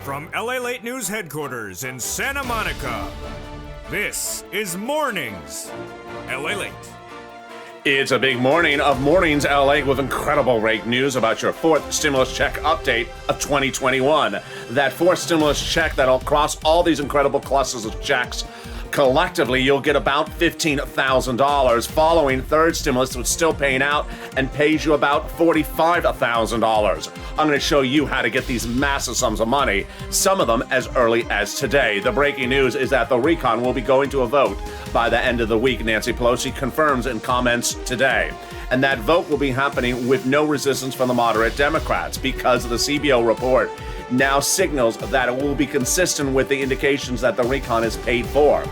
From Lalate News headquarters in Santa Monica, this is Mornings Lalate. It's a big morning of Mornings LA with incredible rate news about your fourth stimulus check update of 2021. That fourth stimulus check that'll cross all these incredible clusters of checks. Collectively, you'll get about $15,000. Following third stimulus, which is still paying out and pays you about $45,000. I'm going to show you how to get these massive sums of money, some of them as early as today. The breaking news is that the recon will be going to a vote by the end of the week. Nancy Pelosi confirms in comments today. And that vote will be happening with no resistance from the moderate Democrats because the CBO report now signals that it will be consistent with the indications that the recon is paid for.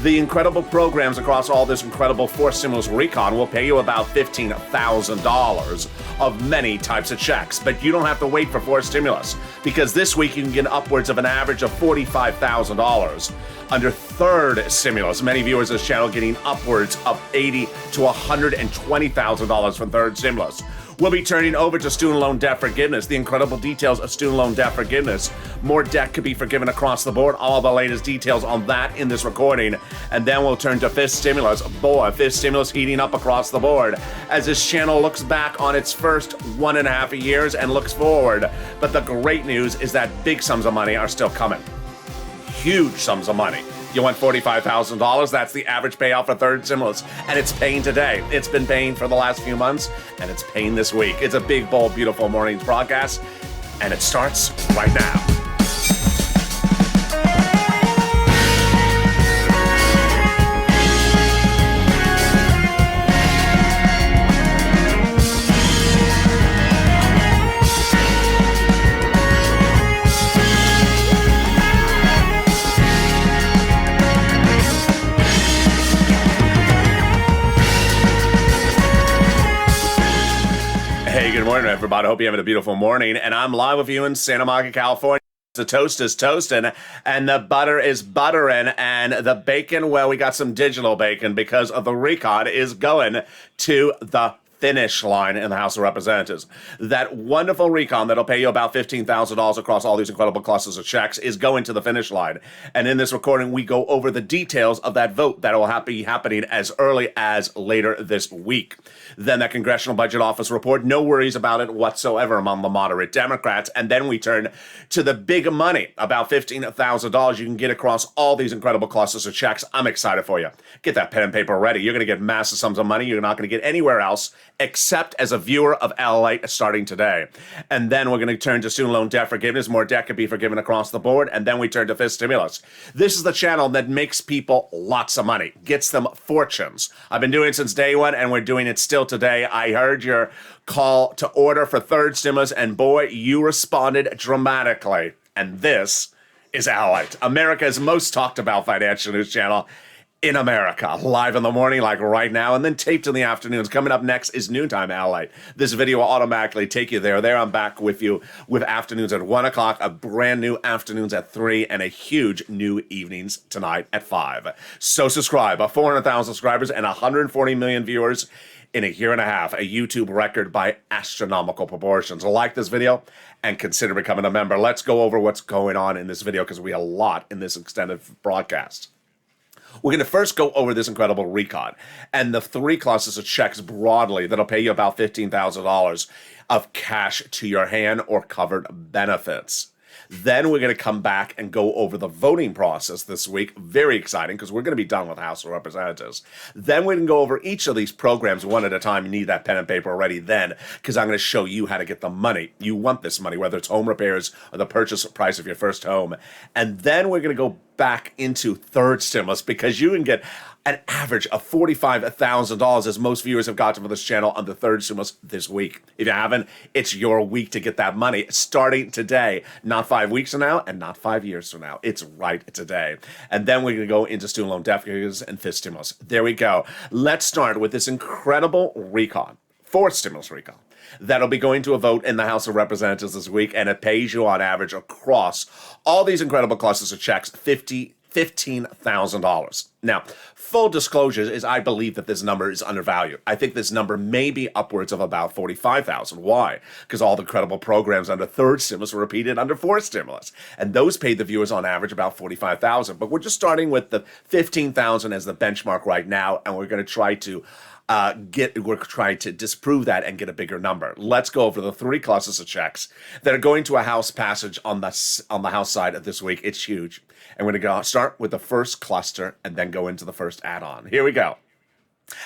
The incredible programs across all this incredible fourth stimulus recon will pay you about $15,000 of many types of checks. But you don't have to wait for fourth stimulus because this week you can get upwards of an average of $45,000. Under third stimulus, many viewers of this channel getting upwards of $80,000 to $120,000 from third stimulus. We'll be turning over to student loan debt forgiveness, the incredible details of student loan debt forgiveness. More debt could be forgiven across the board. All the latest details on that in this recording. And then we'll turn to fifth stimulus. Boy, fifth stimulus heating up across the board as this channel looks back on its first 1.5 years and looks forward. But the great news is that big sums of money are still coming. Huge sums of money. You want $45,000? That's the average payout for third stimulus. And it's paying today. It's been paying for the last few months, and it's paying this week. It's a big, bold, beautiful morning's broadcast, and it starts right now. Hey, good morning, everybody. Hope you're having a beautiful morning. And I'm live with you in Santa Monica, California. The toast is toasting, and the butter is buttering, and the bacon, well, we got some digital bacon because of the recon is going to the finish line in the House of Representatives. That wonderful recon that'll pay you about $15,000 across all these incredible clusters of checks is going to the finish line. And in this recording, we go over the details of that vote that will be happening as early as later this week. Then that Congressional Budget Office report, no worries about it whatsoever among the moderate Democrats. And then we turn to the big money, about $15,000 you can get across all these incredible clusters of checks. I'm excited for you. Get that pen and paper ready. You're going to get massive sums of money you're not going to get anywhere else except as a viewer of LA starting today. And then we're going to turn to student loan debt forgiveness. More debt could be forgiven across the board. And then we turn to fifth stimulus. This is the channel that makes people lots of money, gets them fortunes. I've been doing it since day one, and we're doing it still today. I heard your call to order for third stimulus, and boy, you responded dramatically. And this is Lalate, America's most talked about financial news channel in America, live in the morning like right now, and then taped in the afternoons. Coming up next is Noontime Lalate. This video will automatically take you there. I'm back with you with afternoons at 1 o'clock, a brand new afternoons at 3, and a huge new evenings tonight at 5. So subscribe. 400,000 subscribers and 140 million viewers in a year and a half, a YouTube record by astronomical proportions. Like this video and consider becoming a member. Let's go over what's going on in this video because we have a lot in this extended broadcast. We're going to first go over this incredible recon and the three clusters of checks broadly that'll pay you about $15,000 of cash to your hand or covered benefits. Then we're going to come back and go over the voting process this week. Very exciting because we're going to be done with the House of Representatives. Then we're going to go over each of these programs one at a time. You need that pen and paper ready then because I'm going to show you how to get the money. You want this money, whether it's home repairs or the purchase price of your first home. And then we're going to go back into third stimulus because you can get an average of $45,000 as most viewers have gotten for this channel on the third stimulus this week. If you haven't, it's your week to get that money starting today, not 5 weeks from now and not 5 years from now. It's right today. And then we're going to go into student loan debt forgiveness and fifth stimulus. There we go. Let's start with this incredible recon, fourth stimulus recon. That'll be going to a vote in the House of Representatives this week, and it pays you on average across all these incredible clusters of checks $15,000. Now, full disclosure is I believe that this number is undervalued. I think this number may be upwards of about $45,000. Why? Because all the credible programs under third stimulus were repeated under fourth stimulus. And those paid the viewers on average about $45,000. But we're just starting with the $15,000 as the benchmark right now, and we're going to try to we're trying to disprove that and get a bigger number. Let's go over the three clusters of checks that are going to a House passage on the House side of this week. It's huge. And we're going to start with the first cluster and then go into the first add-on. Here we go.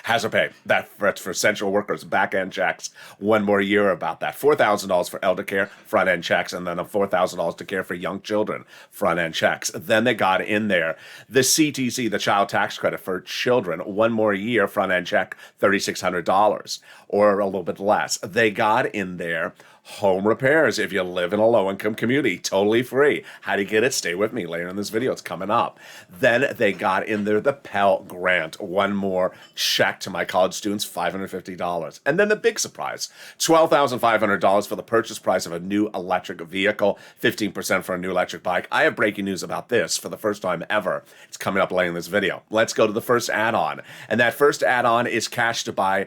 Hazard pay, that's for essential workers, back-end checks. One more year about that. $4,000 for elder care, front-end checks, and then $4,000 to care for young children, front-end checks. Then they got in there the CTC, the child tax credit for children, one more year, front-end check, $3,600, or a little bit less. They got in there home repairs if you live in a low-income community, totally free. How do you get it? Stay with me later in this video. It's coming up. Then they got in there the Pell Grant, one more check to my college students, $550. And then the big surprise, $12,500 for the purchase price of a new electric vehicle, 15% for a new electric bike. I have breaking news about this for the first time ever. It's coming up later in this video. Let's go to the first add-on. And that first add-on is cash to buy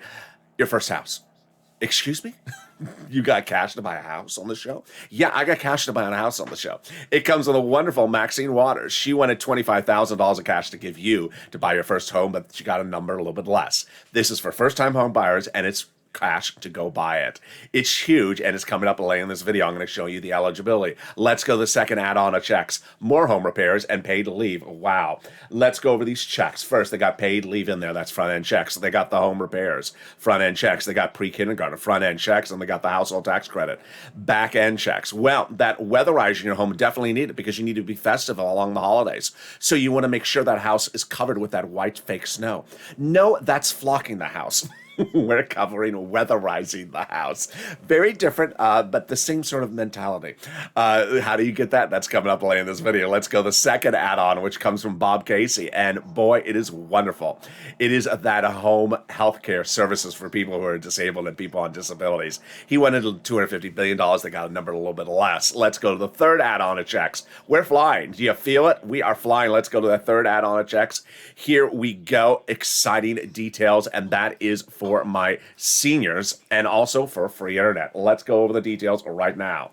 your first house. Excuse me? You got cash to buy a house on the show? Yeah, I got cash to buy a house on the show. It comes with a wonderful Maxine Waters. She wanted $25,000 of cash to give you to buy your first home, but she got a number a little bit less. This is for first-time home buyers, and it's cash to go buy it. It's huge, and it's coming up later in this video. I'm going to show you the eligibility. Let's go to the second add-on of checks. More home repairs and paid leave. Wow. Let's go over these checks. First, they got paid leave in there. That's front-end checks. They got the home repairs. Front-end checks. They got pre-kindergarten. Front-end checks, and they got the household tax credit. Back-end checks. Well, that weatherizing your home definitely needed because you need to be festive along the holidays. So you want to make sure that house is covered with that white fake snow. No, that's flocking the house. We're covering weatherizing the house. Very different, but the same sort of mentality. How do you get that? That's coming up later in this video. Let's go to the second add-on, which comes from Bob Casey. And boy, it is wonderful. It is that home healthcare services for people who are disabled and people on disabilities. He wanted $250 billion. They got a number a little bit less. Let's go to the third add-on of checks. We're flying. Do you feel it? We are flying. Let's go to the third add-on of checks. Here we go. Exciting details, and that is for my seniors and also for free internet. Let's go over the details right now.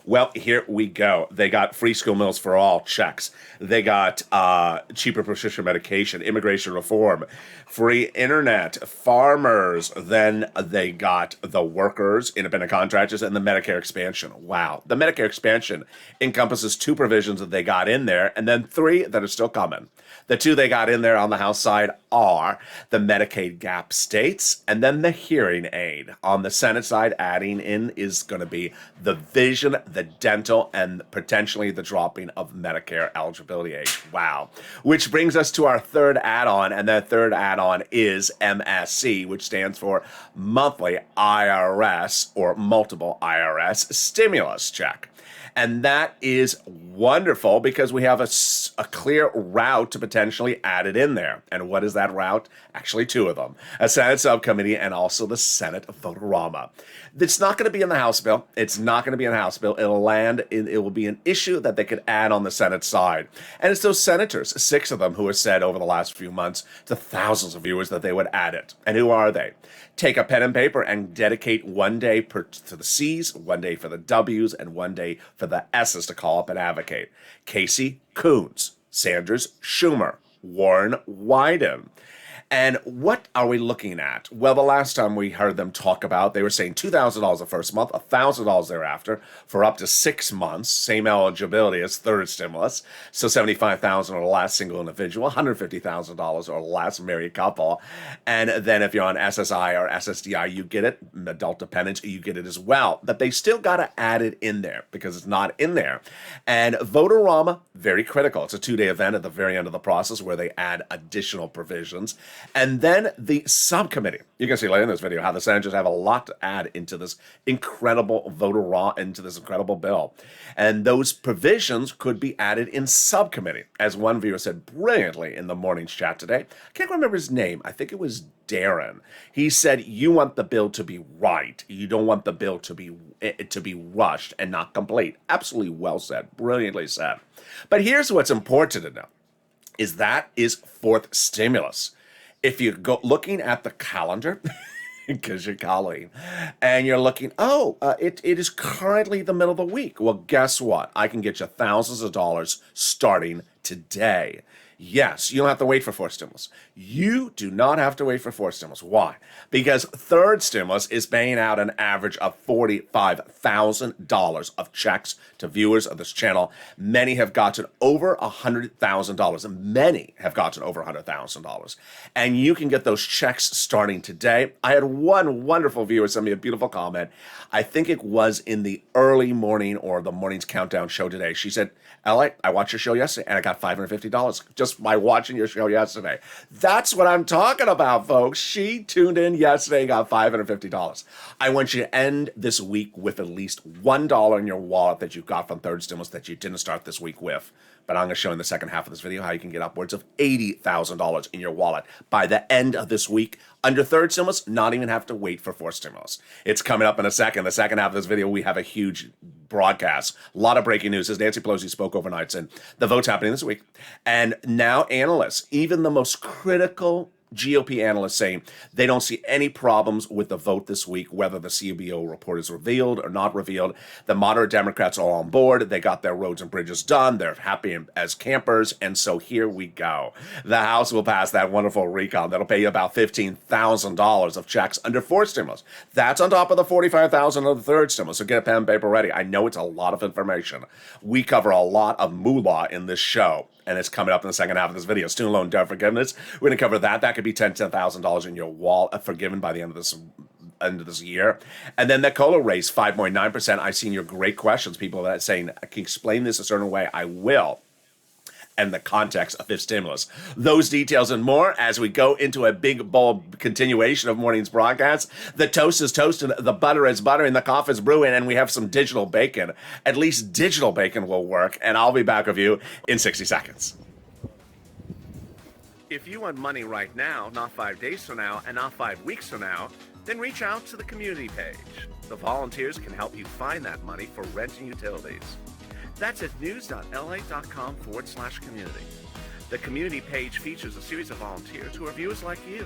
Well, here we go. They got free school meals for all, checks. They got cheaper prescription medication, immigration reform, free internet, farmers. Then they got the workers, independent contractors, and the Medicare expansion. Wow. The Medicare expansion encompasses two provisions that they got in there, and then three that are still coming. The two they got in there on the House side are the Medicaid gap states and then the hearing aid. On the Senate side, adding in is going to be the vision, the dental, and potentially the dropping of Medicare eligibility age. Wow. Which brings us to our third add-on, and that third add-on is MSC, which stands for Monthly IRS or Multiple IRS Stimulus Check. And that is wonderful because we have a clear route to potentially add it in there. And what is that route? Actually, two of them. A Senate subcommittee and also the Senate vote-a-rama. It's not going to be in the House bill. It's not going to be in the House bill. It'll land, it will be an issue that they could add on the Senate side. And it's those senators, 6 of them, who have said over the last few months to thousands of viewers that they would add it. And who are they? Take a pen and paper and dedicate one day to the C's, one day for the W's, and one day for the S's to call up and advocate. Casey, Coons, Sanders, Schumer, Warren, Wyden. And what are we looking at? Well, the last time we heard them talk about, they were saying $2,000 the first month, $1,000 thereafter for up to 6 months, same eligibility as third stimulus. So $75,000 or less single individual, $150,000 or less married couple. And then if you're on SSI or SSDI, you get it. Adult dependents, you get it as well. But they still got to add it in there because it's not in there. And Vote-a-Rama, very critical. It's a 2-day event at the very end of the process where they add additional provisions. And then the subcommittee. You can see later in this video how the senators have a lot to add into this incredible into this incredible bill. And those provisions could be added in subcommittee, as one viewer said brilliantly in the morning's chat today. I can't remember his name. I think it was Darren. He said, you want the bill to be right. You don't want the bill to be rushed and not complete. Absolutely well said. Brilliantly said. But here's what's important to know, is that is fourth stimulus. If you go looking at the calendar, because you're calling, and you're looking, it is currently the middle of the week. Well, guess what? I can get you thousands of dollars starting today. Yes, you don't have to wait for fourth stimulus. You do not have to wait for fourth stimulus. Why? Because third stimulus is paying out an average of $45,000 of checks to viewers of this channel. Many have gotten over $100,000. Many have gotten over $100,000. And you can get those checks starting today. I had one wonderful viewer send me a beautiful comment. I think it was in the early morning or the morning's countdown show today. She said, LA, I watched your show yesterday and I got $550 just by watching your show yesterday. That's what I'm talking about, folks. She tuned in yesterday and got $550. I want you to end this week with at least $1 in your wallet that you got from third stimulus that you didn't start this week with. But I'm going to show in the second half of this video how you can get upwards of $80,000 in your wallet by the end of this week. Under third stimulus, not even have to wait for fourth stimulus. It's coming up in a second. The second half of this video, we have a huge broadcast. A lot of breaking news as Nancy Pelosi spoke overnight, and the vote's happening this week. And now analysts, even the most critical GOP analysts, saying they don't see any problems with the vote this week, whether the CBO report is revealed or not revealed. The moderate Democrats are on board. They got their roads and bridges done. They're happy as campers. And so here we go. The House will pass that wonderful recall that'll pay you about $15,000 of checks under fourth stimulus. That's on top of the $45,000 of the third stimulus. So get a pen and paper ready. I know it's a lot of information. We cover a lot of moolah in this show, and it's coming up in the second half of this video. Student loan debt forgiveness. We're going to cover that. That could be $10,000 in your wallet forgiven by the end of this year. And then the COLA raise, 5.9%. I've seen your great questions. People that are saying, I can explain this a certain way. I will. And the context of fifth stimulus. Those details and more as we go into a big, bold continuation of morning's broadcast. The toast is toasting, the butter is buttering, the coffee is brewing, and we have some digital bacon. At least digital bacon will work, and I'll be back with you in 60 seconds. If you want money right now, not 5 days from now, and not 5 weeks from now, then reach out to the community page. The volunteers can help you find that money for rent and utilities. That's at news.la.com/community. The community page features a series of volunteers who are viewers like you.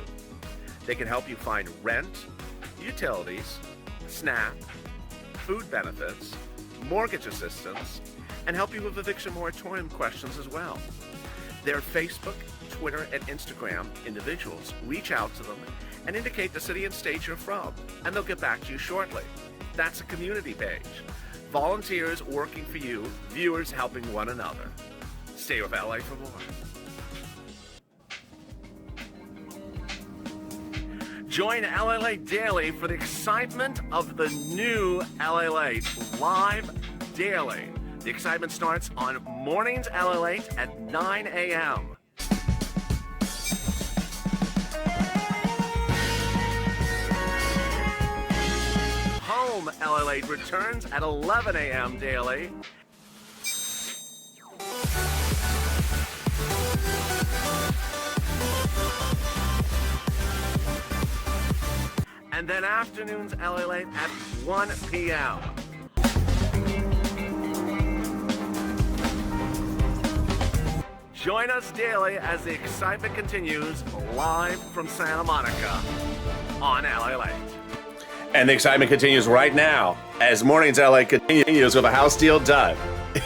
They can help you find rent, utilities, SNAP, food benefits, mortgage assistance, and help you with eviction moratorium questions as well. Their Facebook, Twitter, and Instagram individuals reach out to them and indicate the city and state you're from, and they'll get back to you shortly. That's a community page. Volunteers working for you, viewers helping one another. Stay with LA for more. Join Lalate Daily for the excitement of the new Lalate live daily. The excitement starts on mornings Lalate at 9 a.m. Home Lalate returns at 11 a.m. daily. And then afternoons Lalate at 1 p.m. Join us daily as the excitement continues live from Santa Monica on Lalate. And the excitement continues right now as Mornings LA continues with a House deal done.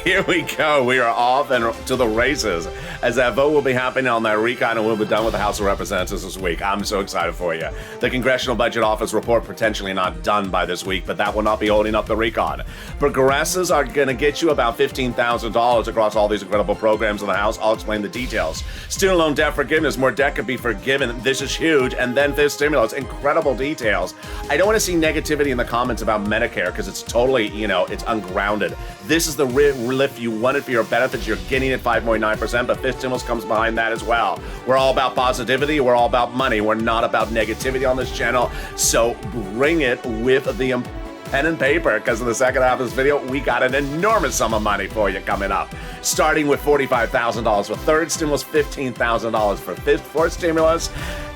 Here we go. We are off and to the races as that vote will be happening on that recon and we'll be done with the House of Representatives this week. I'm so excited for you. The Congressional Budget Office report potentially not done by this week, but that will not be holding up the recon. Progressives are going to get you about $15,000 across all these incredible programs in the House. I'll explain the details. Student loan debt forgiveness. More debt could be forgiven. This is huge. And then this stimulus. Incredible details. I don't want to see negativity in the comments about Medicare because it's totally, it's ungrounded. This is the if you want it for your benefits, you're getting it 5.9%, but fifth stimulus comes behind that as well. We're all about positivity. We're all about money. We're not about negativity on this channel. So bring it with the pen and paper, because in the second half of this video, we got an enormous sum of money for you coming up. Starting with $45,000 for third stimulus, $15,000 for fourth stimulus,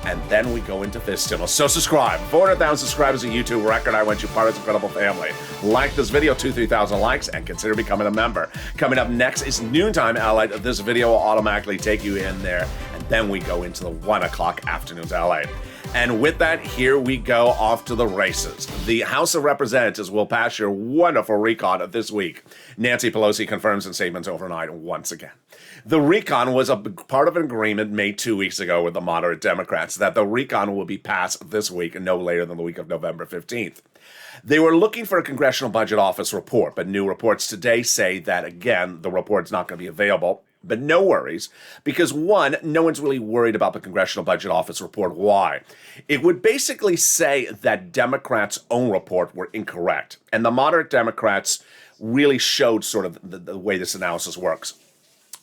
and then we go into fifth stimulus. So subscribe. 400,000 subscribers, a YouTube record. I want you part of this incredible family. Like this video, 3,000 likes, and consider becoming a member. Coming up next is noontime LA. This video will automatically take you in there, and then we go into the 1 o'clock afternoons LA. And with that, here we go off to the races. The House of Representatives will pass your wonderful recon of this week. Nancy Pelosi confirms in statements overnight once again. The recon was a part of an agreement made 2 weeks ago with the moderate Democrats that the recon will be passed this week and no later than the week of November 15th. They were looking for a Congressional Budget Office report, but new reports today say that, again, the report's not going to be available. But no worries, because one, no one's really worried about the Congressional Budget Office report. Why? It would basically say that Democrats' own report were incorrect. And the moderate Democrats really showed sort of the way this analysis works.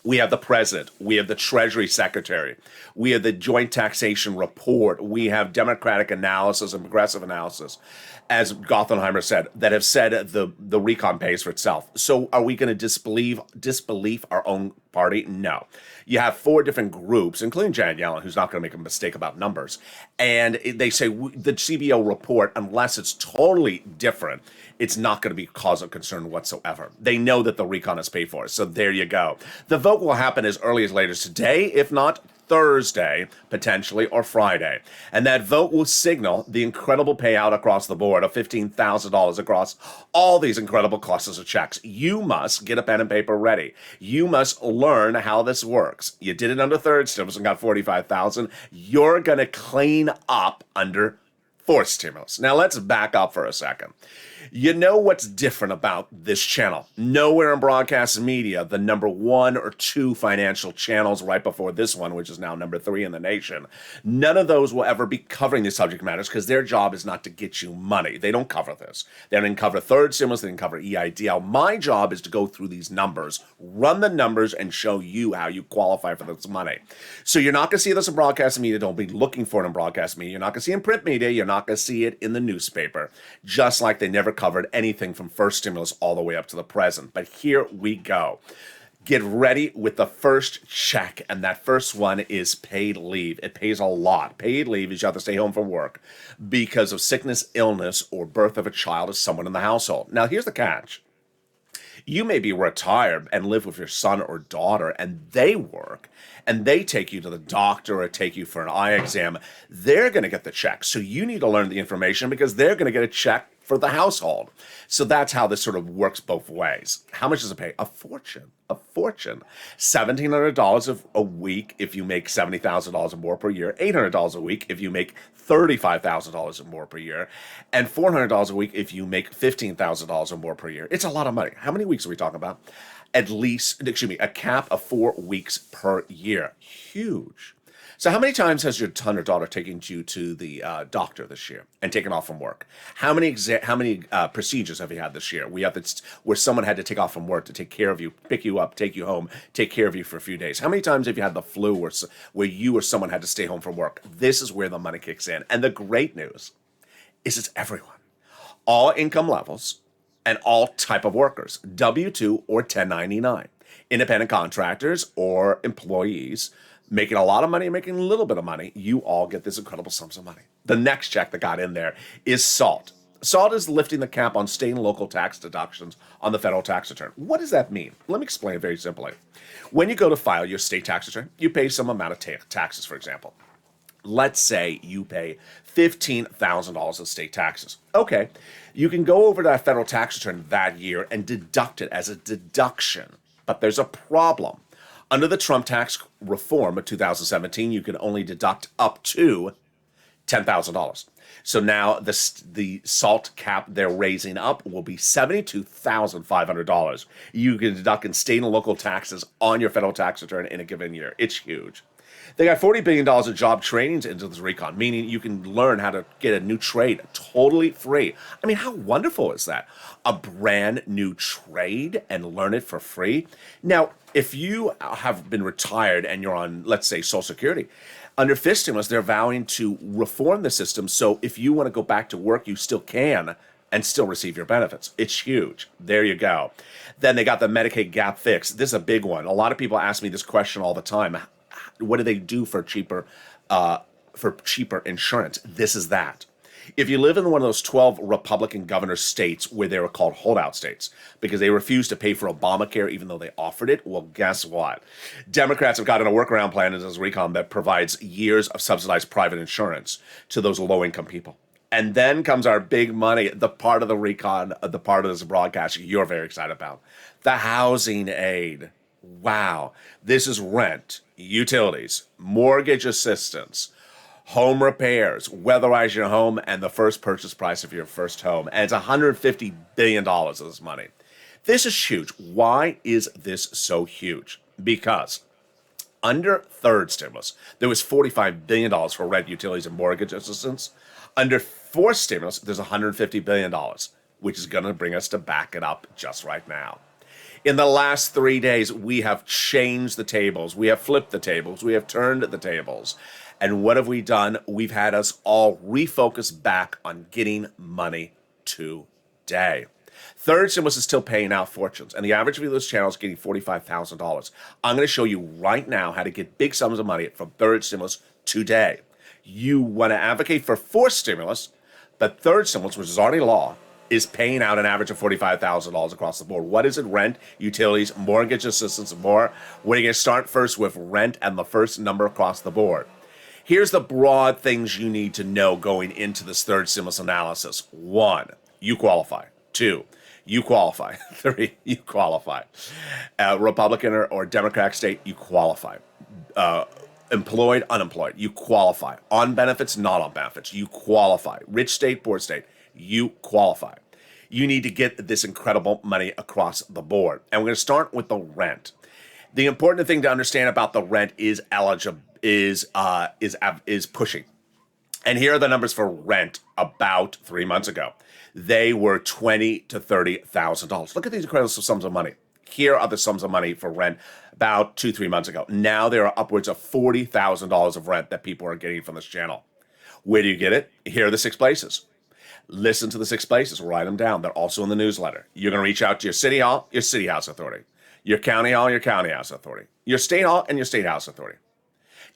We have the president, we have the Treasury Secretary, we have the Joint Taxation Report, we have Democratic analysis and progressive analysis, as Gothenheimer said, that have said the recon pays for itself. So are we going to disbelieve our own party? No. You have four different groups, including Janet Yellen, who's not going to make a mistake about numbers. And they say the CBO report, unless it's totally different, it's not going to be cause of concern whatsoever. They know that the recon is paid for. So there you go. The vote will happen as early as later today, if not Thursday, potentially, or Friday. And that vote will signal the incredible payout across the board of $15,000 across all these incredible clusters of checks. You must get a pen and paper ready. You must learn how this works. You did it under third stimulus and got $45,000. You're going to clean up under fourth stimulus. Now let's back up for a second. You know what's different about this channel? Nowhere in broadcast media, the number 1 or 2 financial channels right before this one, which is now number 3 in the nation, none of those will ever be covering these subject matters because their job is not to get you money. They don't cover this. They don't cover third stimulus. They don't cover EIDL. My job is to go through these numbers, run the numbers, and show you how you qualify for this money. So you're not going to see this in broadcast media. Don't be looking for it in broadcast media. You're not going to see it in print media. You're not going to see it in the newspaper, just like they never covered anything from first stimulus all the way up to the present. But here we go. Get ready with the first check, and that first one is paid leave. It pays a lot. Paid leave is you have to stay home from work because of sickness, illness, or birth of a child of someone in the household. Now, here's the catch. You may be retired and live with your son or daughter, and they work, and they take you to the doctor or take you for an eye exam. They're going to get the check. So you need to learn the information because they're going to get a check for the household. So that's how this sort of works both ways. How much does it pay? A fortune. A fortune. $1,700 a week if you make $70,000 or more per year. $800 a week if you make $35,000 or more per year. And $400 a week if you make $15,000 or more per year. It's a lot of money. How many weeks are we talking about? At least, a cap of 4 weeks per year. Huge. So how many times has your son or daughter taken you to the doctor this year and taken off from work? How many procedures have you had this year? We have where someone had to take off from work to take care of you, pick you up, take you home, take care of you for a few days. How many times have you had the flu where you or someone had to stay home from work? This is where the money kicks in. And the great news is it's everyone. All income levels and all type of workers, W-2 or 1099, independent contractors or employees, making a lot of money, making a little bit of money, you all get this incredible sums of money. The next check that got in there is SALT. SALT is lifting the cap on state and local tax deductions on the federal tax return. What does that mean? Let me explain it very simply. When you go to file your state tax return, you pay some amount of taxes, for example. Let's say you pay $15,000 of state taxes. Okay, you can go over to that federal tax return that year and deduct it as a deduction. But there's a problem. Under the Trump tax reform of 2017, you can only deduct up to $10,000. So now the SALT cap they're raising up will be $72,500. You can deduct in state and local taxes on your federal tax return in a given year. It's huge. They got $40 billion of job trainings into this recon, meaning you can learn how to get a new trade totally free. I mean, how wonderful is that? A brand new trade and learn it for free. Now, if you have been retired and you're on, let's say, Social Security, under fifth stimulus, they're vowing to reform the system so if you want to go back to work, you still can and still receive your benefits. It's huge. There you go. Then they got the Medicaid gap fix. This is a big one. A lot of people ask me this question all the time. What do they do for cheaper insurance? This is that. If you live in one of those 12 Republican governor states where they were called holdout states because they refused to pay for Obamacare even though they offered it, well, guess what? Democrats have gotten a workaround plan in this recon that provides years of subsidized private insurance to those low-income people. And then comes our big money, the part of the recon, the part of this broadcast you're very excited about, the housing aid. Wow. This is rent, utilities, mortgage assistance, home repairs, weatherize your home, and the first purchase price of your first home. And it's $150 billion of this money. This is huge. Why is this so huge? Because under third stimulus, there was $45 billion for rent, utilities, and mortgage assistance. Under fourth stimulus, there's $150 billion, which is going to bring us to back it up just right now. In the last 3 days, we have changed the tables. We have flipped the tables. We have turned the tables. And what have we done? We've had us all refocus back on getting money today. Third stimulus is still paying out fortunes, and the average viewer of this channel is getting $45,000. I'm going to show you right now how to get big sums of money from third stimulus today. You want to advocate for fourth stimulus, but third stimulus, which is already law, is paying out an average of $45,000 across the board. What is it? Rent, utilities, mortgage assistance, and more. We're going to start first with rent and the first number across the board. Here's the broad things you need to know going into this third stimulus analysis. 1, you qualify. 2, you qualify. 3, you qualify. Republican or Democratic state, you qualify. Employed, unemployed, you qualify. On benefits, not on benefits, you qualify. Rich state, poor state, you qualify. You need to get this incredible money across the board. And we're going to start with the rent. The important thing to understand about the rent is pushing. And here are the numbers for rent about 3 months ago. They were $20,000 to $30,000. Look at these incredible sums of money. Here are the sums of money for rent about 2-3 months ago. Now there are upwards of $40,000 of rent that people are getting from this channel. Where do you get it? Here are the 6 places. Listen to the 6 places. Write them down. They're also in the newsletter. You're going to reach out to your city hall, your city house authority, your county hall, your county house authority, your state hall, and your state house authority.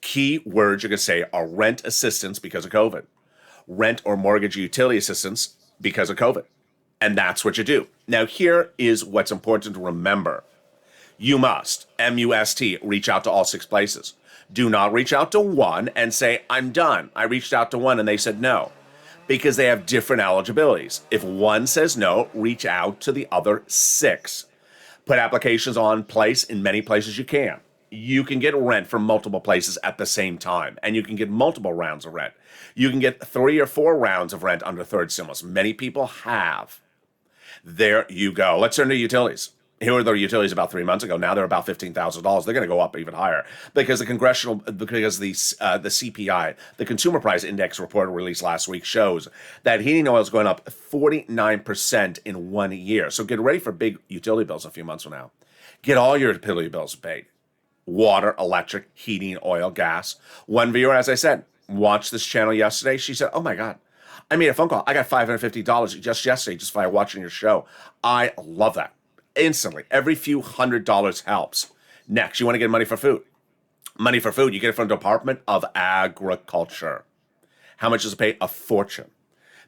Key words you're going to say are rent assistance because of COVID, rent or mortgage utility assistance because of COVID. And that's what you do. Now, here is what's important to remember. You must, M-U-S-T, reach out to all 6 places. Do not reach out to one and say, I'm done. I reached out to one and they said no, because they have different eligibilities. If one says no, reach out to the other 6. Put applications on place in many places you can. You can get rent from multiple places at the same time, and you can get multiple rounds of rent. You can get 3 or 4 rounds of rent under third stimulus. Many people have. There you go. Let's turn to utilities. Here were the utilities about 3 months ago. Now they're about $15,000. They're going to go up even higher because the CPI, the Consumer Price Index report released last week, shows that heating oil is going up 49% in 1 year. So get ready for big utility bills a few months from now. Get all your utility bills paid. Water, electric, heating, oil, gas. One viewer, as I said, watched this channel yesterday. She said, oh my God, I made a phone call. I got $550 just yesterday just by watching your show. I love that. Instantly. Every few $100 helps. Next, you want to get money for food. Money for food, you get it from the Department of Agriculture. How much does it pay? A fortune.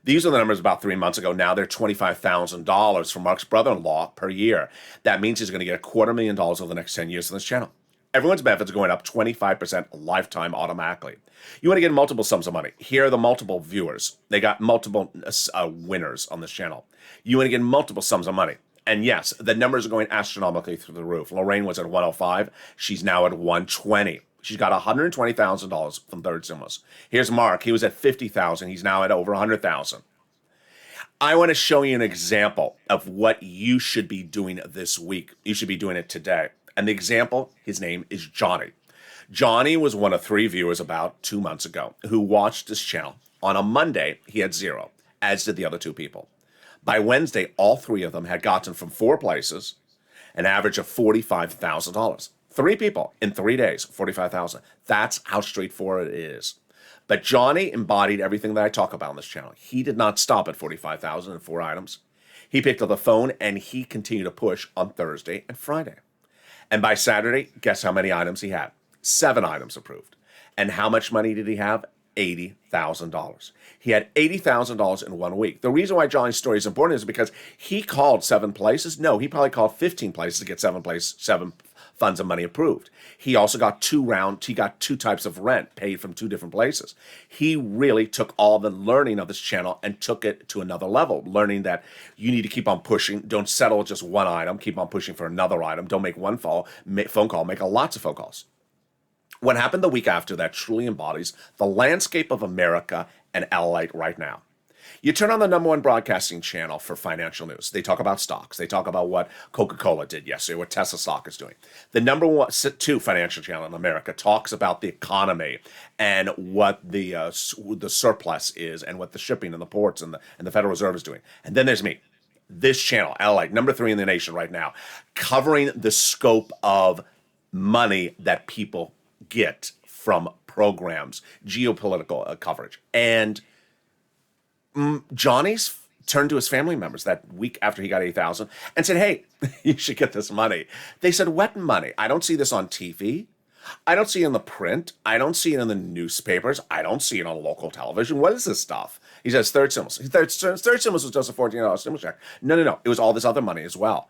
These are the numbers about 3 months ago. Now they're $25,000 for Mark's brother-in-law per year. That means he's going to get $250,000 over the next 10 years on this channel. Everyone's benefits are going up 25% lifetime automatically. You want to get multiple sums of money. Here are the multiple viewers. They got multiple winners on this channel. You want to get multiple sums of money. And yes, the numbers are going astronomically through the roof. Lorraine was at 105. She's now at 120. She's got $120,000 from third stimulus. Here's Mark. He was at 50,000. He's now at over 100,000. I want to show you an example of what you should be doing this week. You should be doing it today. And the example, his name is Johnny. Johnny was one of 3 viewers about 2 months ago who watched this channel. On a Monday, he had 0, as did the other 2 people. By Wednesday, all 3 of them had gotten from 4 places an average of $45,000. 3 people in 3 days, $45,000. That's how straightforward it is. But Johnny embodied everything that I talk about on this channel. He did not stop at 45,000 and 4 items. He picked up the phone and he continued to push on Thursday and Friday. And by Saturday, guess how many items he had? 7 items approved. And how much money did he have? $80,000. He had $80,000 in 1 week. The reason why Johnny's story is important is because he called 7 places. No, he probably called 15 places to get 7 funds of money approved. He also got 2 types of rent paid from 2 different places. He really took all the learning of this channel and took it to another level, learning that you need to keep on pushing. Don't settle just one item. Keep on pushing for another item. Don't make one phone call. Make lots of phone calls. What happened the week after that truly embodies the landscape of America and Lalate right now. You turn on the #1 broadcasting channel for financial news. They talk about stocks. They talk about what Coca-Cola did yesterday, what Tesla stock is doing. The #2 financial channel in America talks about the economy and what the surplus is and what the shipping and the ports and the Federal Reserve is doing. And then there's me. This channel, Lalate, #3 in the nation right now, covering the scope of money that people get from programs, geopolitical coverage. And Johnny's turned to his family members that week after he got 8,000 and said, hey, you should get this money. They said, what money? I don't see this on TV. I don't see it in the print. I don't see it in the newspapers. I don't see it on local television. What is this stuff? He says, third stimulus. Third stimulus was just a $14 stimulus check. No. It was all this other money as well.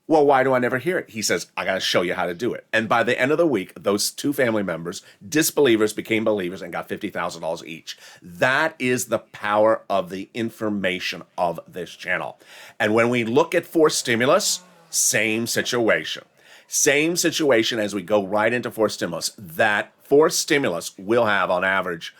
Well, why do I never hear it? He says, I got to show you how to do it. And by the end of the week, those 2 family members, disbelievers, became believers and got $50,000 each. That is the power of the information of this channel. And when we look at forced stimulus, same situation. Same situation as we go right into forced stimulus. That forced stimulus will have, on average,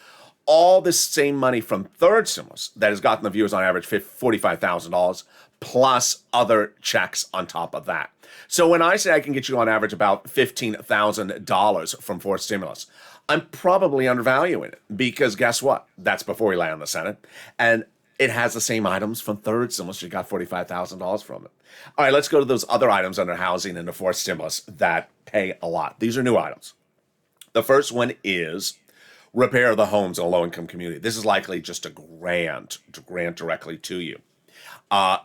all the same money from third stimulus that has gotten the viewers on average $45,000 plus other checks on top of that. So when I say I can get you on average about $15,000 from forced stimulus, I'm probably undervaluing it because guess what? That's before we land in the Senate. And it has the same items from third stimulus. You got $45,000 from it. All right, let's go to those other items under housing and the forced stimulus that pay a lot. These are new items. The first one is repair of the homes in a low-income community. This is likely just a grant directly to you.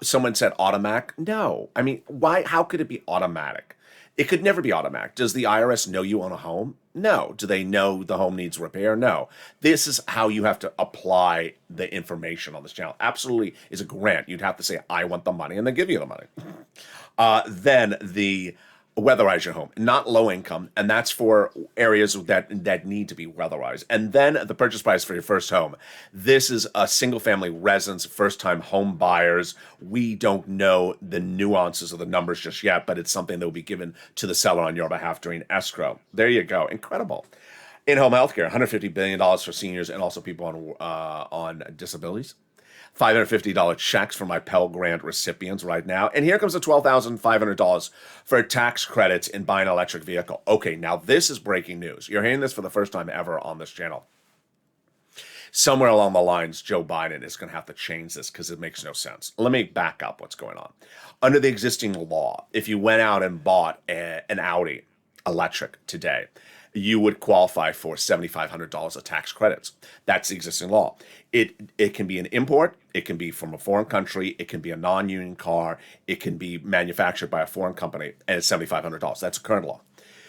Someone said automatic. No. I mean, why? How could it be automatic? It could never be automatic. Does the IRS know you own a home? No. Do they know the home needs repair? No. This is how you have to apply the information on this channel. Absolutely is a grant. You'd have to say, I want the money, and they give you the money. Then the weatherize your home, not low income, and that's for areas that need to be weatherized. And then the purchase price for your first home. This is a single family residence, first time home buyers. We don't know the nuances of the numbers just yet, but it's something that will be given to the seller on your behalf during escrow. There you go. Incredible. In-home healthcare, $150 billion for seniors and also people on disabilities. $550 checks for my Pell Grant recipients right now. And here comes the $12,500 for tax credits in buying an electric vehicle. Okay, now this is breaking news. You're hearing this for the first time ever on this channel. Somewhere along the lines, Joe Biden is going to have to change this because it makes no sense. Let me back up what's going on. Under the existing law, if you went out and bought an Audi electric today, you would qualify for $7,500 of tax credits. That's the existing law. It can be an import. It can be from a foreign country. It can be a non-union car. It can be manufactured by a foreign company, and it's $7,500. That's the current law.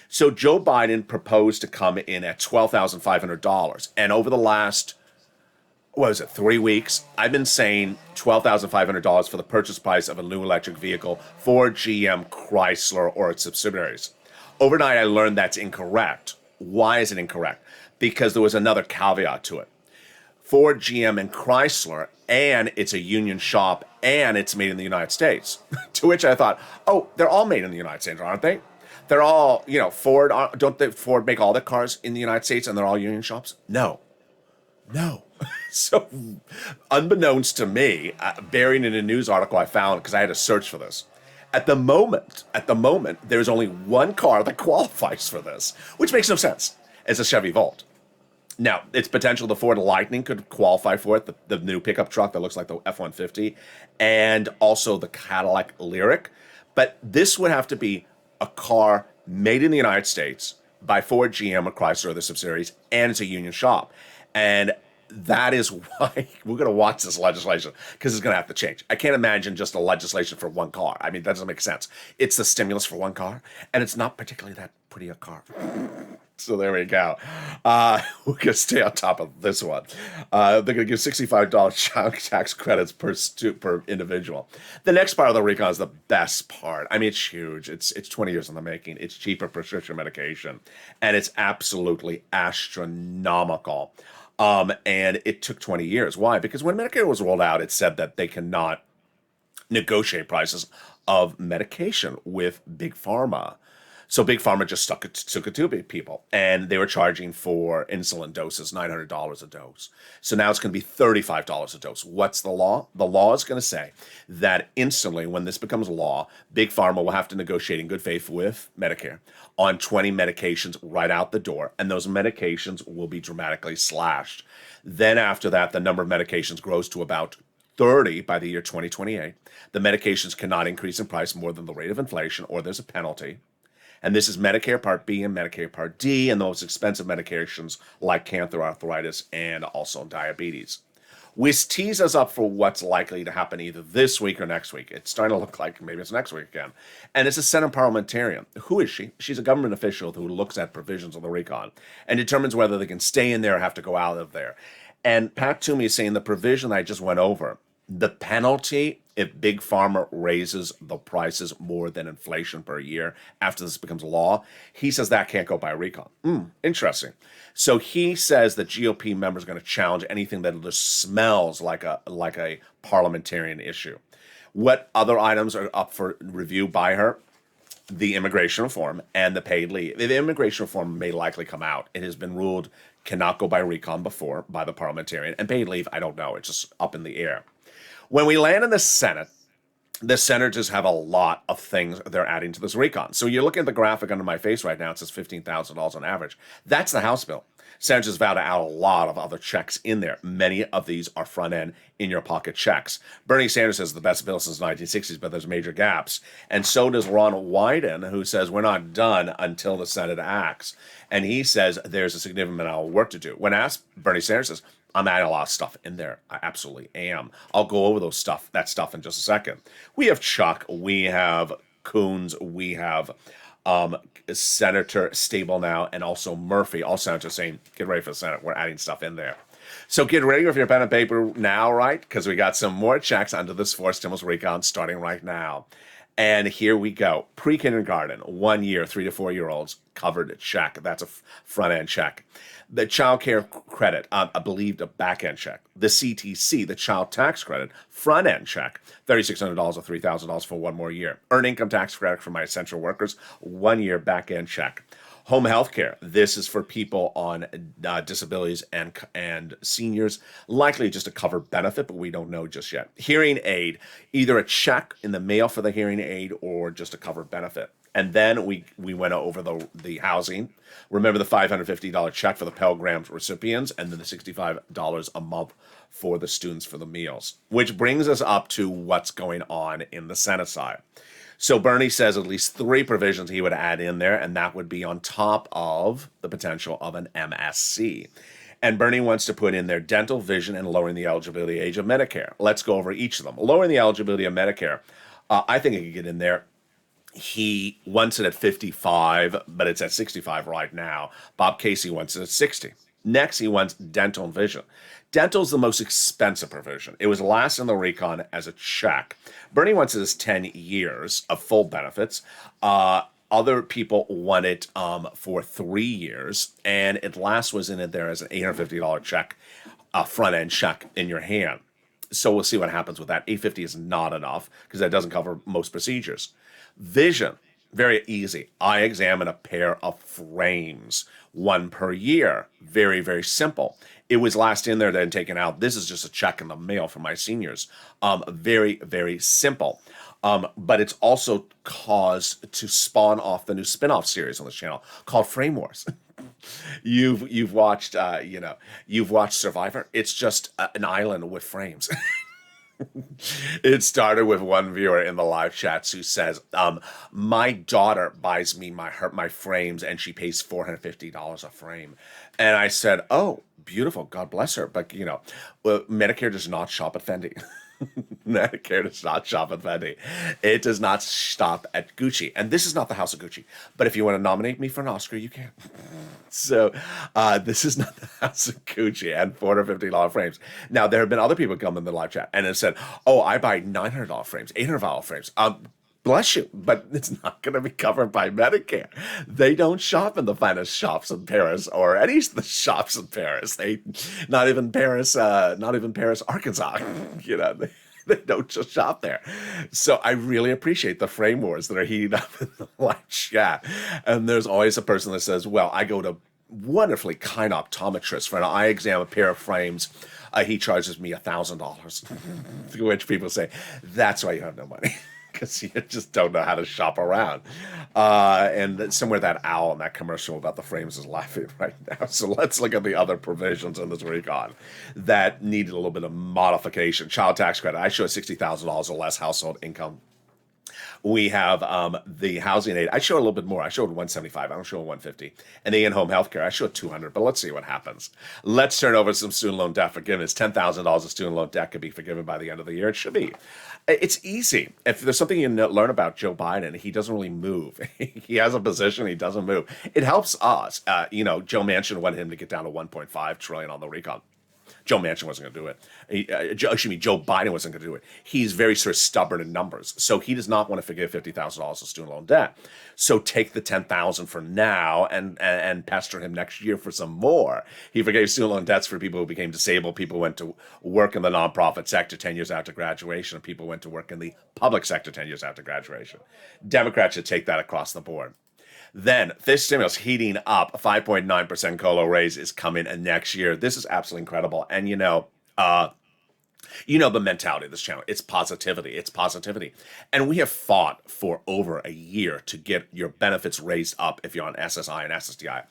So Joe Biden proposed to come in at $12,500. And over the last, 3 weeks, I've been saying $12,500 for the purchase price of a new electric vehicle for GM, Chrysler, or its subsidiaries. Overnight, I learned that's incorrect. Why is it incorrect? Because there was another caveat to it. Ford, GM, and Chrysler, and it's a union shop, and it's made in the United States. To which I thought, oh, they're all made in the United States, aren't they? They're all, Ford, Ford make all their cars in the United States and they're all union shops? No. So, unbeknownst to me, buried in a news article I found, because I had to search for this, At the moment, there's only one car that qualifies for this, which makes no sense. It's a Chevy Volt. Now, its potential, the Ford Lightning could qualify for it, the new pickup truck that looks like the F-150, and also the Cadillac Lyriq. But this would have to be a car made in the United States by Ford, GM, or Chrysler, or the subsidiaries, and it's a union shop. And that is why we're going to watch this legislation, because it's going to have to change. I can't imagine just a legislation for one car. I mean, that doesn't make sense. It's the stimulus for one car, and it's not particularly that pretty a car. So there we go. We're going to stay on top of this one. They're going to give $65 child tax credits per individual. The next part of the recon is the best part. I mean, it's huge. It's 20 years in the making. It's cheaper prescription medication, and it's absolutely astronomical. And it took 20 years. Why? Because when Medicare was rolled out, it said that they cannot negotiate prices of medication with Big Pharma. So Big Pharma just took it to big people, and they were charging for insulin doses, $900 a dose. So now it's going to be $35 a dose. What's the law? The law is going to say that instantly, when this becomes law, Big Pharma will have to negotiate in good faith with Medicare on 20 medications right out the door, and those medications will be dramatically slashed. Then after that, the number of medications grows to about 30 by the year 2028. The medications cannot increase in price more than the rate of inflation, or there's a penalty. And this is Medicare Part B and Medicare Part D, and those expensive medications like cancer, arthritis, and also diabetes. Which tees us up for what's likely to happen either this week or next week. It's starting to look like maybe it's next week again. And it's a Senate parliamentarian. Who is she? She's a government official who looks at provisions of the recon and determines whether they can stay in there or have to go out of there. And Pat Toomey is saying the provision I just went over, the penalty if Big Pharma raises the prices more than inflation per year after this becomes law, he says that can't go by recon. Interesting. So he says that GOP members are going to challenge anything that just smells like a parliamentarian issue. What other items are up for review by her? The immigration reform and the paid leave. The immigration reform may likely come out. It has been ruled cannot go by recon before by the parliamentarian. And paid leave, I don't know. It's just up in the air. When we land in the senators have a lot of things they're adding to this recon. So you're looking at the graphic under my face right now. It says $15,000 on average. That's the House bill. Senators vow to add a lot of other checks in there. Many of these are front-end, in-your-pocket checks. Bernie Sanders says the best bill since the 1960s, but there's major gaps. And so does Ron Wyden, who says we're not done until the Senate acts. And he says there's a significant amount of work to do. When asked, Bernie Sanders says, I'm adding a lot of stuff in there. I absolutely am. I'll go over that stuff in just a second. We have Chuck. We have Coons. We have Senator Stable now, and also Murphy. All senators saying, get ready for the Senate. We're adding stuff in there. So get ready with your pen and paper now, right? Because we got some more checks under this fourth stimulus recon starting right now. And here we go. Pre-kindergarten, 1 year, 3 to 4 year olds, covered check. That's a front-end check. The child care credit, I believe a back-end check. The CTC, the child tax credit, front-end check, $3,600 or $3,000 for 1 more year. Earned income tax credit for my essential workers, 1 year back-end check. Home health care, this is for people on disabilities and seniors, likely just a covered benefit, but we don't know just yet. Hearing aid, either a check in the mail for the hearing aid or just a covered benefit. And then we went over the housing. Remember the $550 check for the Pell Grant recipients, and then the $65 a month for the students for the meals, which brings us up to what's going on in the Senate side. So Bernie says at least 3 provisions he would add in there, and that would be on top of the potential of an MSC. And Bernie wants to put in there dental, vision, and lowering the eligibility age of Medicare. Let's go over each of them. Lowering the eligibility of Medicare, I think it could get in there. He wants it at 55, but it's at 65 right now. Bob Casey wants it at 60. Next, he wants dental and vision. Dental is the most expensive provision. It was last in the recon as a check. Bernie wants it as 10 years of full benefits. Other people want it for 3 years, and it last was in it there as an $850 check, a front-end check in your hand. So we'll see what happens with that. $850 is not enough because that doesn't cover most procedures. Vision, very easy. I examine a pair of frames, 1 per year. Very, very simple. It was last in there, then taken out. This is just a check in the mail for my seniors. Very, very simple. But it's also caused to spawn off the new spin-off series on this channel called Frame Wars. You've watched you've watched Survivor. It's just an island with frames. It started with one viewer in the live chats who says, "My daughter buys me my frames, and she pays $450 a frame." And I said, "Oh, beautiful, God bless her." But well, Medicare does not shop at Fendi. Medicare does not shop at Fendi. It does not stop at Gucci. And this is not the House of Gucci. But if you want to nominate me for an Oscar, you can. So this is not the House of Gucci and $450 frames. Now, there have been other people come in the live chat and have said, "Oh, I buy $900 frames, $800 frames." Bless you, but it's not going to be covered by Medicare. They don't shop in the finest shops in Paris or any of the shops in Paris. Not even Paris, Arkansas. They don't just shop there. So I really appreciate the frame wars that are heating up in the live chat. And there's always a person that says, "Well, I go to wonderfully kind optometrist for an eye exam, a pair of frames. He charges me $1,000. To which people say, "That's why you have no money." Because you just don't know how to shop around. And somewhere that owl in that commercial about the frames is laughing right now. So let's look at the other provisions in this recon that needed a little bit of modification. Child tax credit. I show $60,000 or less household income. We have the housing aid. I show a little bit more. I showed 175. I don't show 150. And the in-home health care, I show 200. But let's see what happens. Let's turn over some student loan debt forgiveness. $10,000 of student loan debt could be forgiven by the end of the year. It should be. It's easy. If there's something you learn about Joe Biden, he doesn't really move. He has a position, he doesn't move. It helps us. Joe Manchin wanted him to get down to 1.5 trillion on the recon. Joe Manchin wasn't going to do it. Joe Biden wasn't going to do it. He's very sort of stubborn in numbers. So he does not want to forgive $50,000 of student loan debt. So take the $10,000 for now and pester him next year for some more. He forgave student loan debts for people who became disabled. People went to work in the nonprofit sector 10 years after graduation, and people went to work in the public sector 10 years after graduation. Democrats should take that across the board. Then, this stimulus heating up, a 5.9% COLA raise is coming next year. This is absolutely incredible. And the mentality of this channel. It's positivity. It's positivity. And we have fought for over a year to get your benefits raised up if you're on SSI and SSDI.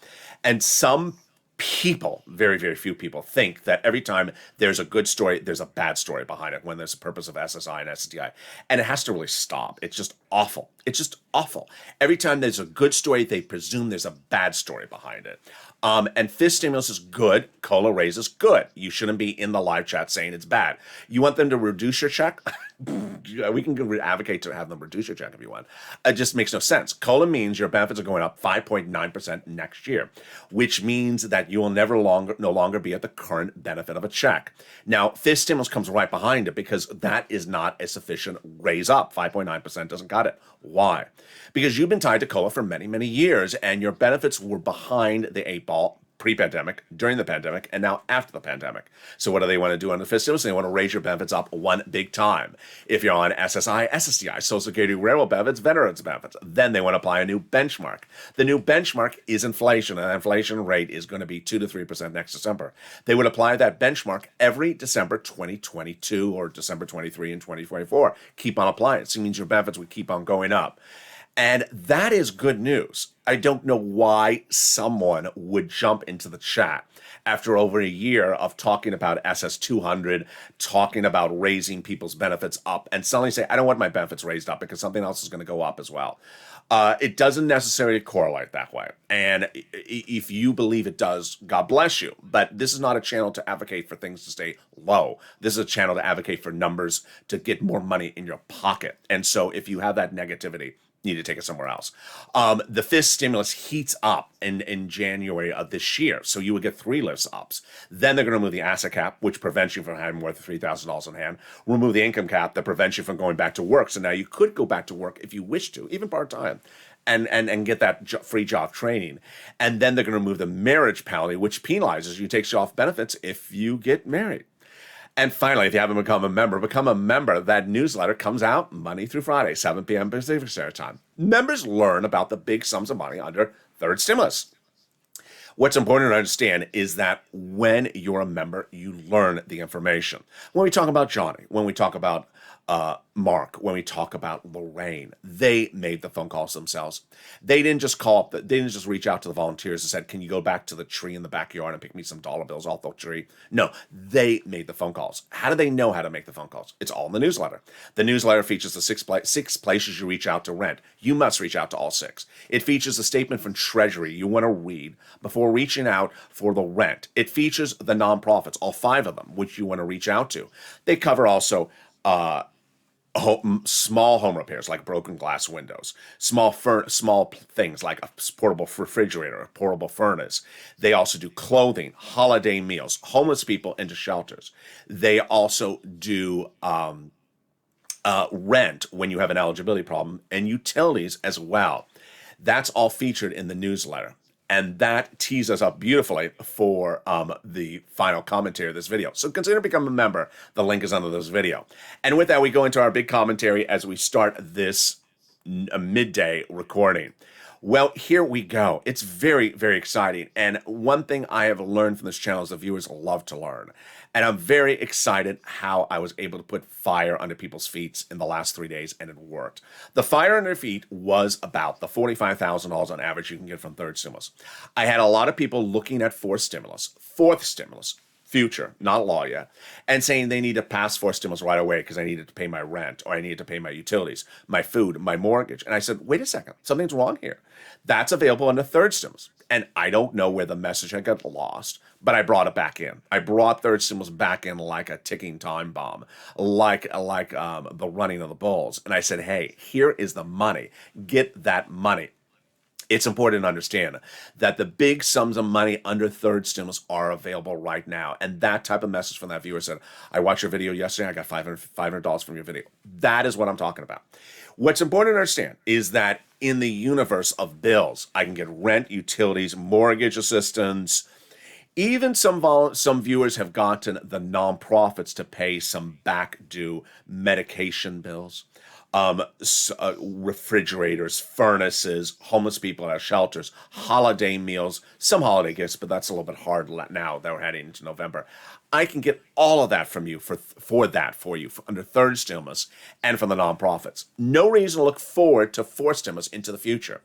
And some people, very, very few people, think that every time there's a good story, there's a bad story behind it when there's a purpose of SSI and SSDI. And it has to really stop. It's just awful. It's just awful. Every time there's a good story, they presume there's a bad story behind it. And FIS stimulus is good. COLA raise is good. You shouldn't be in the live chat saying it's bad. You want them to reduce your check? We can advocate to have them reduce your check if you want. It just makes no sense. COLA means your benefits are going up 5.9% next year, which means that you will no longer be at the current benefit of a check. Now, FIS stimulus comes right behind it because that is not a sufficient raise up. 5.9% doesn't cut it. Why? Because you've been tied to COLA for many, many years, and your benefits were behind the 8-ball pre-pandemic, during the pandemic, and now after the pandemic. So what do they want to do on the FIS stimulus? They want to raise your benefits up one big time. If you're on SSI, SSDI, Social Security, railroad benefits, veterans benefits, then they want to apply a new benchmark. The new benchmark is inflation, and the inflation rate is going to be 2 to 3% next December. They would apply that benchmark every December 2022 or December 23 and 2024. Keep on applying it. So it means your benefits would keep on going up. And that is good news. I don't know why someone would jump into the chat after over a year of talking about SS200, talking about raising people's benefits up, and suddenly say, I don't want my benefits raised up because something else is going to go up as well. It doesn't necessarily correlate that way. And if you believe it does, God bless you. But this is not a channel to advocate for things to stay low. This is a channel to advocate for numbers to get more money in your pocket. And so if you have that negativity, need to take it somewhere else. The FIS stimulus heats up in January of this year, so you would get 3 lifts ups. Then they're going to remove the asset cap, which prevents you from having more than $3,000 in hand. Remove the income cap that prevents you from going back to work. So now you could go back to work if you wish to, even part-time, and get that free job training. And then they're going to remove the marriage penalty, which penalizes you, takes you off benefits if you get married. And finally, if you haven't become a member, That newsletter comes out Monday through Friday, 7 p.m. Pacific Standard Time. Members learn about the big sums of money under third stimulus. What's important to understand is that when you're a member, you learn the information. When we talk about Johnny, when we talk about Mark, when we talk about Lorraine, they made the phone calls themselves. They didn't just call up, they didn't just reach out to the volunteers and said, can you go back to the tree in the backyard and pick me some dollar bills off the tree? No, they made the phone calls. How do they know how to make the phone calls? It's all in the newsletter. The newsletter features the six places you reach out to rent. You must reach out to all six. It features a statement from Treasury you want to read before reaching out for the rent. It features the nonprofits, all five of them, which you want to reach out to. They cover also small home repairs like broken glass windows, small things like a portable refrigerator, a portable furnace. They also do clothing, holiday meals, homeless people into shelters. They also do rent when you have an eligibility problem, and utilities as well. That's all featured in the newsletter. And that tees us up beautifully for the final commentary of this video. So consider becoming a member. The link is under this video. And with that, we go into our big commentary as we start this midday recording. Well, here we go. It's very, very exciting. And one thing I have learned from this channel is the viewers love to learn. And I'm very excited how I was able to put fire under people's feet in the last 3 days, and it worked. The fire under their feet was about the $45,000 on average you can get from third stimulus. I had a lot of people looking at fourth stimulus, future, not law yet, and saying they need to pass fourth stimulus right away because I needed to pay my rent, or I needed to pay my utilities, my food, my mortgage. And I said, wait a second, something's wrong here. That's available under third stimulus. And I don't know where the message had got lost, but I brought it back in. I brought third stimulus back in like a ticking time bomb, like the running of the bulls. And I said, hey, here is the money. Get that money. It's important to understand that the big sums of money under third stimulus are available right now. And that type of message from that viewer said, I watched your video yesterday, I got $500 from your video. That is what I'm talking about. What's important to understand is that in the universe of bills, I can get rent, utilities, mortgage assistance. Even some viewers have gotten the nonprofits to pay some back due medication bills. Refrigerators, furnaces, homeless people at shelters, holiday meals, some holiday gifts, but that's a little bit hard now that we're heading into November. I can get all of that from you for you under third stimulus and from the nonprofits. No reason to look forward to fourth stimulus into the future.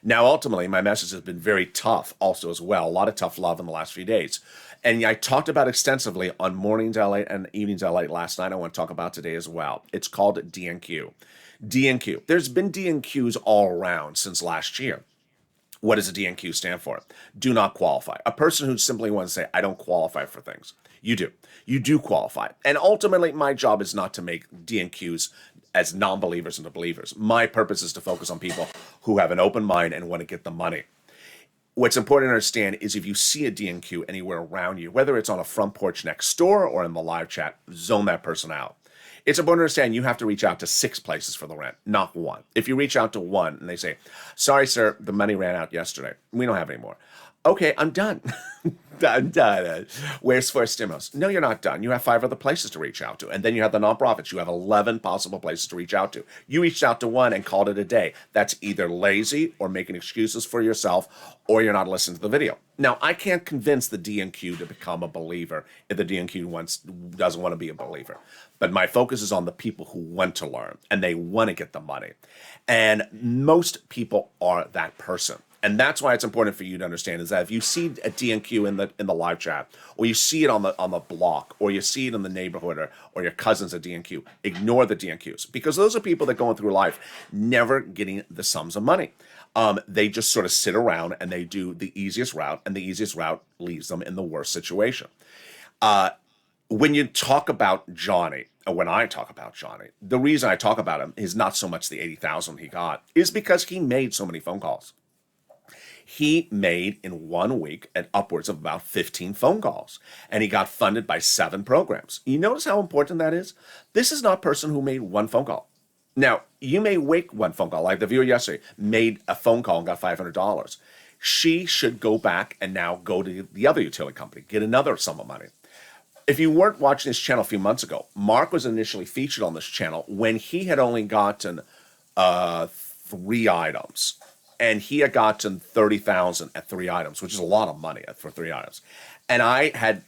Now, ultimately, my message has been very tough also as well. A lot of tough love in the last few days. And I talked about extensively on Mornings Lalate and Evenings Lalate last night. I want to talk about today as well. It's called DNQ. DNQ. There's been DNQs all around since last year. What does a DNQ stand for? Do not qualify. A person who simply wants to say, I don't qualify for things. You do. You do qualify. And ultimately, my job is not to make DNQs as non-believers into believers. My purpose is to focus on people who have an open mind and want to get the money. What's important to understand is if you see a DNQ anywhere around you, whether it's on a front porch next door or in the live chat, zone that person out. It's important to understand you have to reach out to 6 places for the rent, not 1. If you reach out to 1 and they say, sorry, sir, the money ran out yesterday. We don't have any more. Okay, I'm done. I'm done. Where's first stimulus? No, you're not done. You have 5 other places to reach out to. And then you have the nonprofits. You have 11 possible places to reach out to. You reached out to 1 and called it a day. That's either lazy or making excuses for yourself, or you're not listening to the video. Now, I can't convince the DNQ to become a believer if the DNQ doesn't want to be a believer. But my focus is on the people who want to learn and they want to get the money. And most people are that person. And that's why it's important for you to understand is that if you see a DNQ in the live chat, or you see it on the block, or you see it in the neighborhood, or your cousin's a DNQ, ignore the DNQs, because those are people that going through life never getting the sums of money. They just sort of sit around and they do the easiest route, and the easiest route leaves them in the worst situation. When you talk about Johnny, or when I talk about Johnny, the reason I talk about him is not so much the $80,000 he got, is because he made so many phone calls. He made in 1 week upwards of about 15 phone calls, and he got funded by 7 programs. You notice how important that is? This is not a person who made 1 phone call. Now, you may make 1 phone call, like the viewer yesterday made a phone call and got $500. She should go back and now go to the other utility company, get another sum of money. If you weren't watching this channel a few months ago, Mark was initially featured on this channel when he had only gotten 3 items. And he had gotten $30,000 at 3 items, which is a lot of money for 3 items. And I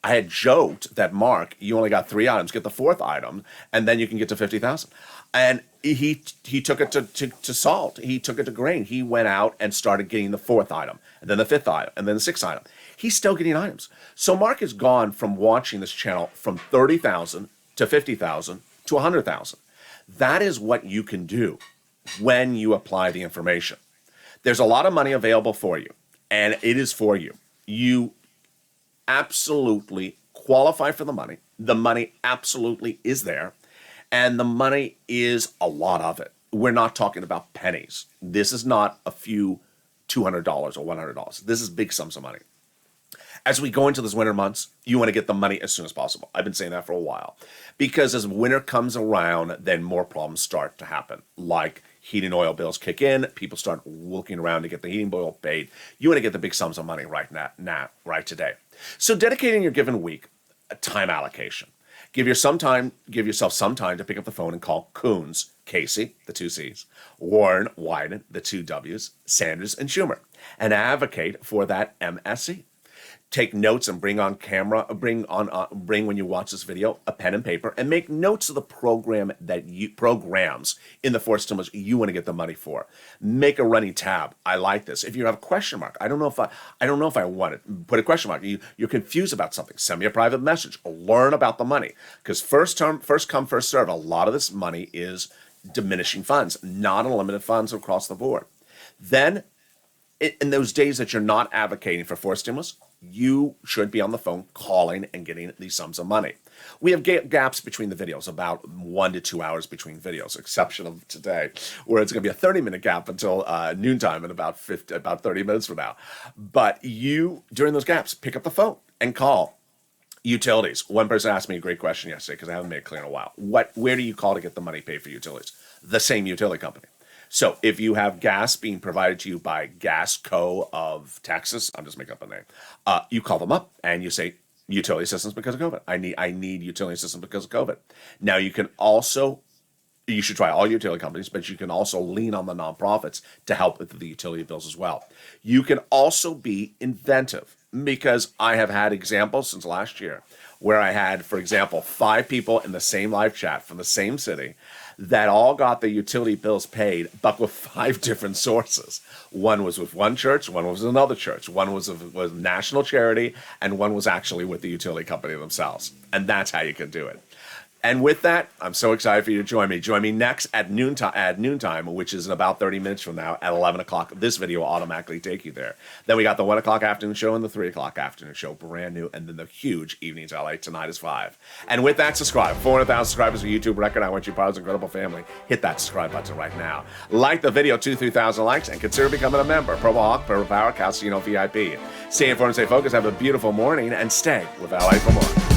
I had joked that, Mark, you only got 3 items, get the 4th item, and then you can get to 50,000. And he took it to salt. He took it to grain. He went out and started getting the 4th item, and then the 5th item, and then the 6th item. He's still getting items. So Mark has gone from watching this channel from 30,000 to 50,000 to 100,000. That is what you can do when you apply the information. There's a lot of money available for you, and it is for you. You absolutely qualify for the money. The money absolutely is there, and the money is a lot of it. We're not talking about pennies. This is not a few $200 or $100. This is big sums of money. As we go into those winter months, you want to get the money as soon as possible. I've been saying that for a while. Because as winter comes around, then more problems start to happen. Like heating oil bills kick in, people start looking around to get the heating oil paid. You want to get the big sums of money right now, right today. So dedicating your given week a time allocation. Give yourself some time to pick up the phone and call Coons, Casey, the 2 C's, Warren, Wyden, the 2 W's, Sanders, and Schumer, and advocate for that MSE. Take notes and bring when you watch this video a pen and paper and make notes of the programs in the 4 stimulus you want to get the money for. Make a running tab. I like this. If you have a question mark, I don't know if I want it. Put a question mark. You're confused about something. Send me a private message. Learn about the money, because first come, first serve. A lot of this money is diminishing funds, not unlimited funds across the board. Then, in those days that you're not advocating for 4 stimulus, you should be on the phone calling and getting these sums of money. We have gaps between the videos, about 1 to 2 hours between videos, exception of today, where it's going to be a 30-minute gap until noontime in about 30 minutes from now. But you, during those gaps, pick up the phone and call. Utilities. One person asked me a great question yesterday because I haven't made it clear in a while. Where do you call to get the money paid for utilities? The same utility company. So if you have gas being provided to you by Gas Co. of Texas, I'm just making up a name, you call them up and you say, utility assistance because of COVID. I need utility assistance because of COVID. Now you should try all utility companies, but you can also lean on the nonprofits to help with the utility bills as well. You can also be inventive, because I have had examples since last year where I had, for example, 5 people in the same live chat from the same city that all got the utility bills paid, but with 5 different sources. One was with one church, one was with another church, one was with national charity, and one was actually with the utility company themselves. And that's how you can do it. And with that, I'm so excited for you to join me. Join me next at noontime, which is in about 30 minutes from now at 11 o'clock. This video will automatically take you there. Then we got the 1 o'clock afternoon show and the 3 o'clock afternoon show, brand new, and then the huge Evenings LA tonight is 5. And with that, subscribe. 400,000 subscribers a YouTube record. I want you part of this incredible family. Hit that subscribe button right now. Like the video, 2,000-3,000 likes, and consider becoming a member. Promo Hawk, Power Casino VIP. Stay informed, stay focused, have a beautiful morning, and stay with LA for more.